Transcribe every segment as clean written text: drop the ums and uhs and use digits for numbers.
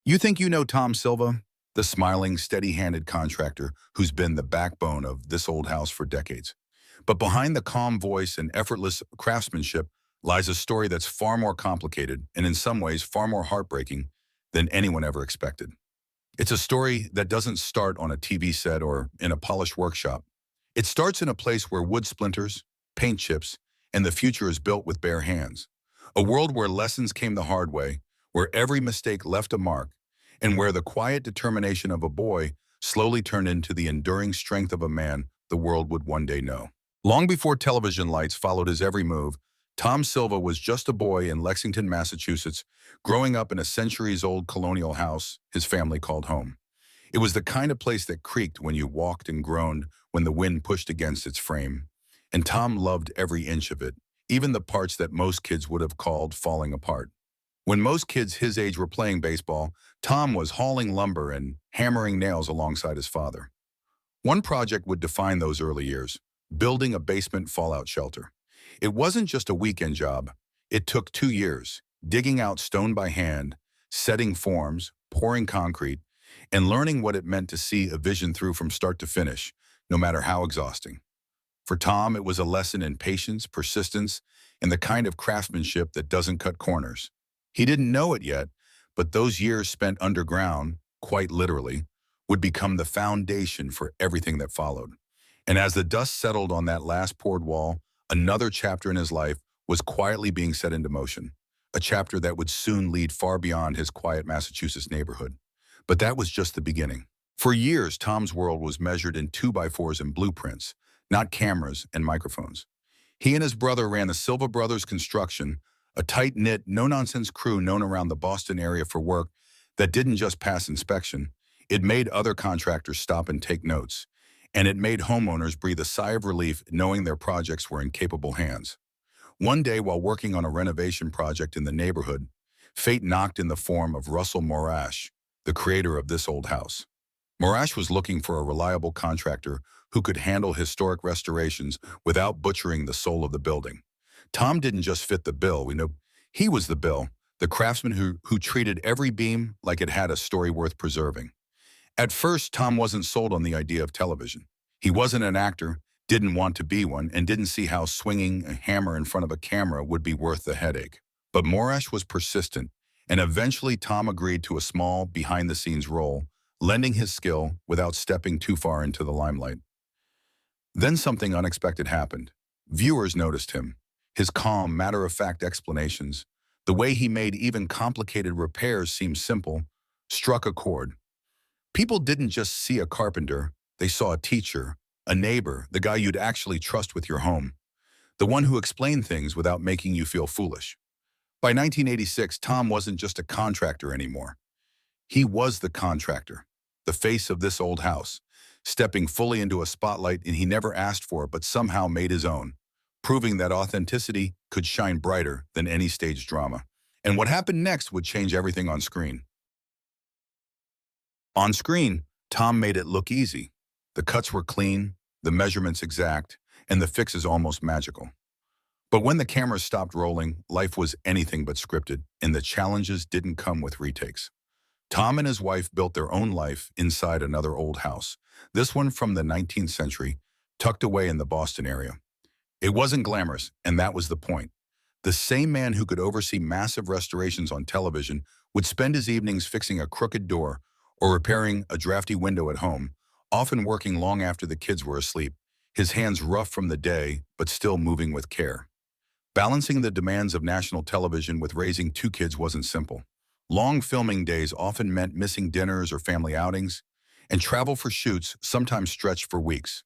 You think you know Tom Silva, the smiling, steady-handed contractor who's been the backbone of this old house for decades. But behind the calm voice and effortless craftsmanship lies a story that's far more complicated and in some ways far more heartbreaking than anyone ever expected. It's a story that doesn't start on a TV set or in a polished workshop. It starts in a place where wood splinters, paint chips, and the future is built with bare hands. A world where lessons came the hard way, where every mistake left a mark, and where the quiet determination of a boy slowly turned into the enduring strength of a man the world would one day know. Long before television lights followed his every move, Tom Silva was just a boy in Lexington, Massachusetts, growing up in a centuries-old colonial house his family called home. It was the kind of place that creaked when you walked and groaned when the wind pushed against its frame. And Tom loved every inch of it, even the parts that most kids would have called falling apart. When most kids his age were playing baseball, Tom was hauling lumber and hammering nails alongside his father. One project would define those early years, building a basement fallout shelter. It wasn't just a weekend job. It took 2 years, digging out stone by hand, setting forms, pouring concrete, and learning what it meant to see a vision through from start to finish, no matter how exhausting. For Tom, it was a lesson in patience, persistence, and the kind of craftsmanship that doesn't cut corners. He didn't know it yet, but those years spent underground, quite literally, would become the foundation for everything that followed. And as the dust settled on that last poured wall, another chapter in his life was quietly being set into motion, a chapter that would soon lead far beyond his quiet Massachusetts neighborhood. But that was just the beginning. For years, Tom's world was measured in 2x4s and blueprints, not cameras and microphones. He and his brother ran the Silva Brothers Construction, a tight-knit, no-nonsense crew known around the Boston area for work that didn't just pass inspection. It made other contractors stop and take notes, and it made homeowners breathe a sigh of relief knowing their projects were in capable hands. One day, while working on a renovation project in the neighborhood, fate knocked in the form of Russell Morash, the creator of this old house. Morash was looking for a reliable contractor who could handle historic restorations without butchering the soul of the building. Tom didn't just fit the bill, he was the bill, the craftsman who treated every beam like it had a story worth preserving. At first, Tom wasn't sold on the idea of television. He wasn't an actor, didn't want to be one, and didn't see how swinging a hammer in front of a camera would be worth the headache. But Morash was persistent, and eventually Tom agreed to a small, behind-the-scenes role, lending his skill without stepping too far into the limelight. Then something unexpected happened. Viewers noticed him. His calm, matter-of-fact explanations, the way he made even complicated repairs seem simple, struck a chord. People didn't just see a carpenter, they saw a teacher, a neighbor, the guy you'd actually trust with your home, the one who explained things without making you feel foolish. By 1986, Tom wasn't just a contractor anymore. He was the contractor, the face of this old house, stepping fully into a spotlight and he never asked for but somehow made his own, proving that authenticity could shine brighter than any stage drama. And what happened next would change everything on screen. On screen, Tom made it look easy. The cuts were clean, the measurements exact, and the fixes almost magical. But when the cameras stopped rolling, life was anything but scripted, and the challenges didn't come with retakes. Tom and his wife built their own life inside another old house, this one from the 19th century, tucked away in the Boston area. It wasn't glamorous, and that was the point. The same man who could oversee massive restorations on television would spend his evenings fixing a crooked door or repairing a drafty window at home, often working long after the kids were asleep, his hands rough from the day, but still moving with care. Balancing the demands of national television with raising 2 kids wasn't simple. Long filming days often meant missing dinners or family outings, and travel for shoots sometimes stretched for weeks.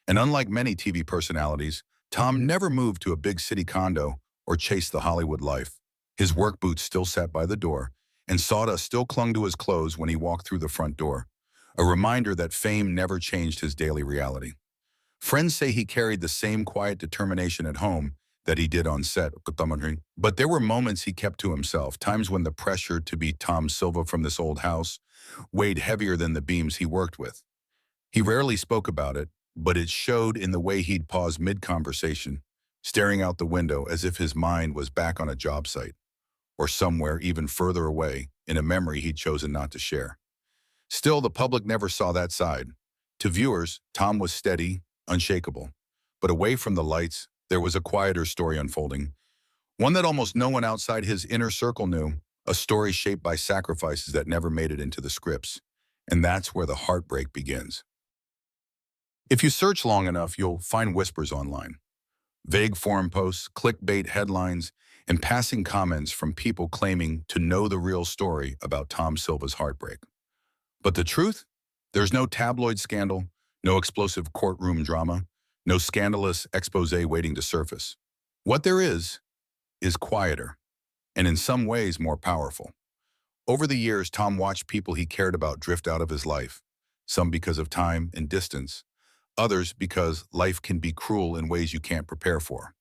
And unlike many TV personalities, Tom never moved to a big city condo or chased the Hollywood life. His work boots still sat by the door, and sawdust still clung to his clothes when he walked through the front door, a reminder that fame never changed his daily reality. Friends say he carried the same quiet determination at home that he did on set, but there were moments he kept to himself, times when the pressure to be Tom Silva from this old house weighed heavier than the beams he worked with. He rarely spoke about it, but it showed in the way he'd pause mid-conversation, staring out the window as if his mind was back on a job site. or somewhere even further away in a memory he'd chosen not to share. Still, the public never saw that side. To viewers, Tom was steady, unshakable. But away from the lights, there was a quieter story unfolding, one that almost no one outside his inner circle knew, a story shaped by sacrifices that never made it into the scripts. And that's where the heartbreak begins. If you search long enough, you'll find whispers online. Vague forum posts, clickbait headlines, and passing comments from people claiming to know the real story about Tom Silva's heartbreak. But the truth? There's no tabloid scandal, no explosive courtroom drama, no scandalous expose waiting to surface. What there is quieter, and in some ways more powerful. Over the years, Tom watched people he cared about drift out of his life, some because of time and distance, others because life can be cruel in ways you can't prepare for.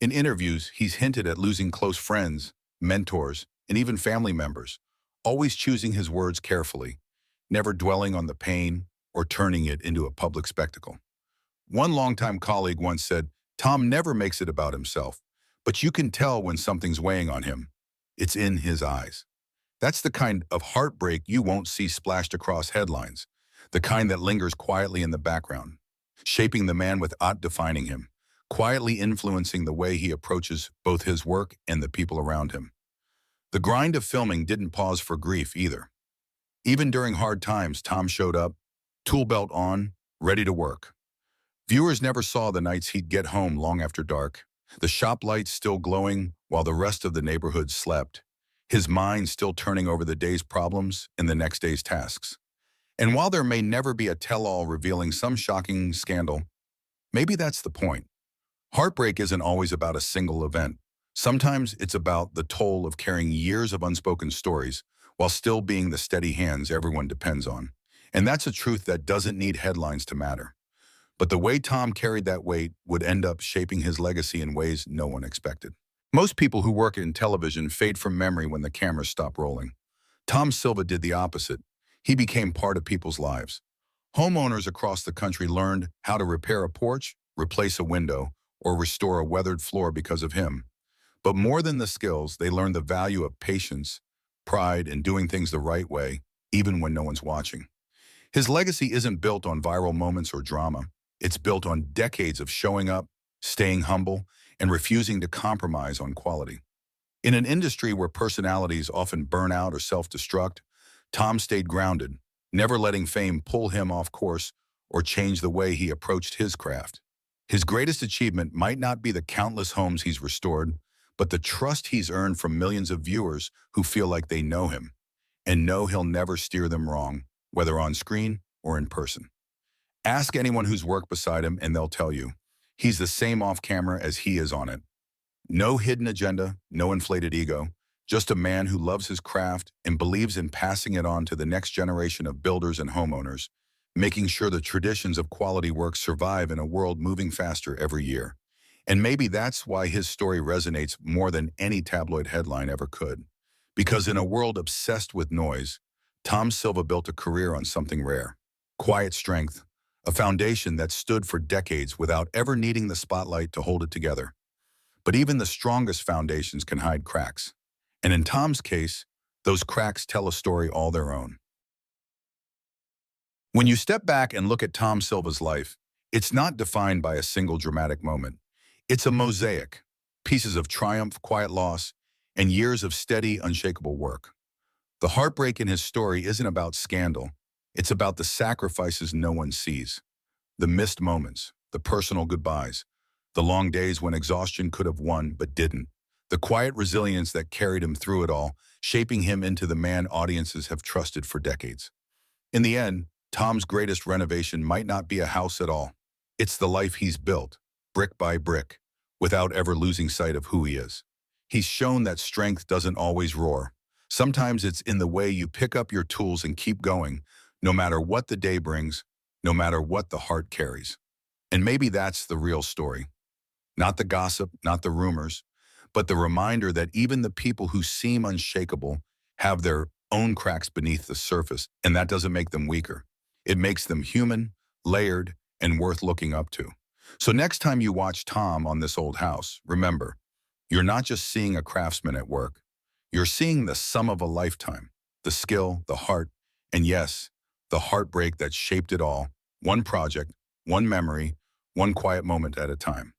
In interviews, he's hinted at losing close friends, mentors, and even family members, always choosing his words carefully, never dwelling on the pain or turning it into a public spectacle. One longtime colleague once said, "Tom never makes it about himself, but you can tell when something's weighing on him. It's in his eyes." That's the kind of heartbreak you won't see splashed across headlines, the kind that lingers quietly in the background, shaping the man without defining him, quietly influencing the way he approaches both his work and the people around him. The grind of filming didn't pause for grief either. Even during hard times, Tom showed up, tool belt on, ready to work. Viewers never saw the nights he'd get home long after dark, the shop lights still glowing while the rest of the neighborhood slept, his mind still turning over the day's problems and the next day's tasks. And while there may never be a tell-all revealing some shocking scandal, maybe that's the point. Heartbreak isn't always about a single event. Sometimes it's about the toll of carrying years of unspoken stories while still being the steady hands everyone depends on. And that's a truth that doesn't need headlines to matter. But the way Tom carried that weight would end up shaping his legacy in ways no one expected. Most people who work in television fade from memory when the cameras stop rolling. Tom Silva did the opposite. He became part of people's lives. Homeowners across the country learned how to repair a porch, replace a window, or restore a weathered floor because of him. But more than the skills, they learned the value of patience, pride, and doing things the right way, even when no one's watching. His legacy isn't built on viral moments or drama. It's built on decades of showing up, staying humble, and refusing to compromise on quality. In an industry where personalities often burn out or self-destruct, Tom stayed grounded, never letting fame pull him off course or change the way he approached his craft. His greatest achievement might not be the countless homes he's restored, but the trust he's earned from millions of viewers who feel like they know him and know he'll never steer them wrong, whether on screen or in person. Ask anyone who's worked beside him and they'll tell you, he's the same off camera as he is on it. No hidden agenda, no inflated ego, just a man who loves his craft and believes in passing it on to the next generation of builders and homeowners, making sure the traditions of quality work survive in a world moving faster every year. And maybe that's why his story resonates more than any tabloid headline ever could. Because in a world obsessed with noise, Tom Silva built a career on something rare: quiet strength, a foundation that stood for decades without ever needing the spotlight to hold it together. But even the strongest foundations can hide cracks. And in Tom's case, those cracks tell a story all their own. When you step back and look at Tom Silva's life, it's not defined by a single dramatic moment. It's a mosaic, pieces of triumph, quiet loss, and years of steady, unshakable work. The heartbreak in his story isn't about scandal. It's about the sacrifices no one sees, the missed moments, the personal goodbyes, the long days when exhaustion could have won but didn't, the quiet resilience that carried him through it all, shaping him into the man audiences have trusted for decades. In the end, Tom's greatest renovation might not be a house at all. It's the life he's built, brick by brick, without ever losing sight of who he is. He's shown that strength doesn't always roar. Sometimes it's in the way you pick up your tools and keep going, no matter what the day brings, no matter what the heart carries. And maybe that's the real story. Not the gossip, not the rumors, but the reminder that even the people who seem unshakable have their own cracks beneath the surface, and that doesn't make them weaker. It makes them human, layered, and worth looking up to. So next time you watch Tom on This Old House, remember, you're not just seeing a craftsman at work. You're seeing the sum of a lifetime, the skill, the heart, and yes, the heartbreak that shaped it all, one project, one memory, one quiet moment at a time.